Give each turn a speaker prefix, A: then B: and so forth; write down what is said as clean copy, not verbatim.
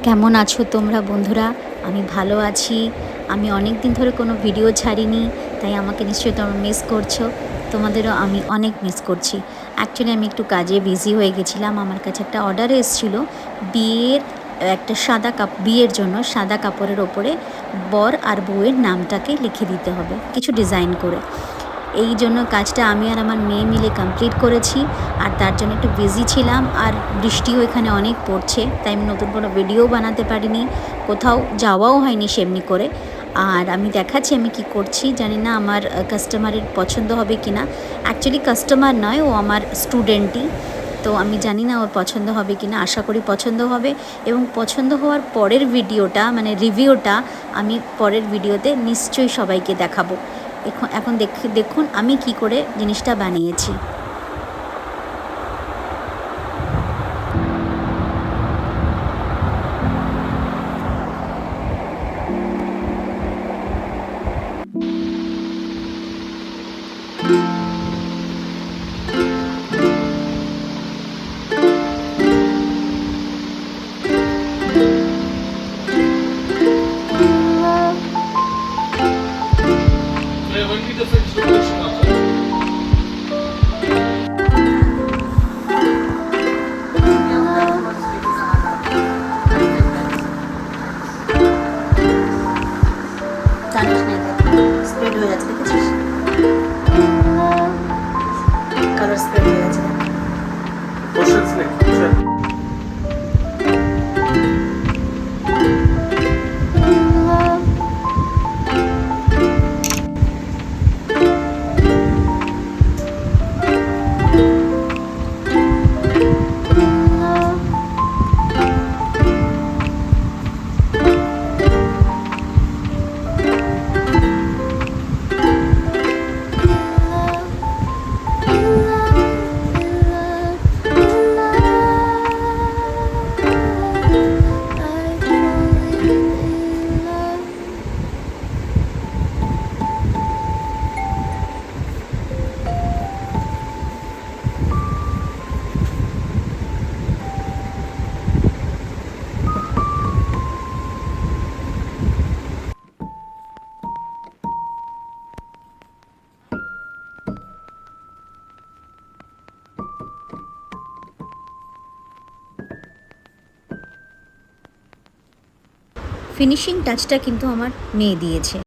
A: কেমন আছো তোমরা বন্ধুরা? আমি ভালো আছি। আমি অনেক দিন ধরে কোনো ভিডিও ছাড়িনি, তাই আমাকে নিশ্চয়ই তোমরা মিস করছো। তোমাদেরও আমি অনেক মিস করছি। অ্যাকচুয়ালি আমি একটু কাজে বিজি হয়ে গেছিলাম। আমার কাছে একটা অর্ডার এসেছিলো বিয়ের, একটা বিয়ের জন্য সাদা কাপড়ের ওপরে বর আর বউয়ের নামটাকে লিখে দিতে হবে কিছু ডিজাইন করে। এই জন্য কাজটা আমি আর আমার মেয়ে মিলে কমপ্লিট করেছি, আর তার জন্য একটু বিজি ছিলাম। আর বৃষ্টিও এখানে অনেক পড়ছে, তাই আমি নতুন কোনো ভিডিও বানাতে পারিনি, কোথাও যাওয়াও হয়নি সেমনি করে। আর আমি দেখাচ্ছি আমি কি করছি, জানি না আমার কাস্টমারের পছন্দ হবে কি না। অ্যাকচুয়ালি কাস্টমার নয়, ও আমার স্টুডেন্টই। তো আমি জানি না ওর পছন্দ হবে কি না, আশা করি পছন্দ হবে। এবং পছন্দ হওয়ার পরের ভিডিওটা, মানে রিভিউটা, আমি পরের ভিডিওতে নিশ্চয়ই সবাইকে দেখাবো। এখন দেখুন আমি কি করে জিনিসটা বানিয়েছি।
B: When we the French Revolution after.
A: Spread হয়ে যাচ্ছে, দেখেছিস? কালার স্প্রেড হয়ে গেছে।
B: Ocean snake.
A: ফিনিশিং টাচটা কিন্তু আমার মেয়ে দিয়েছে।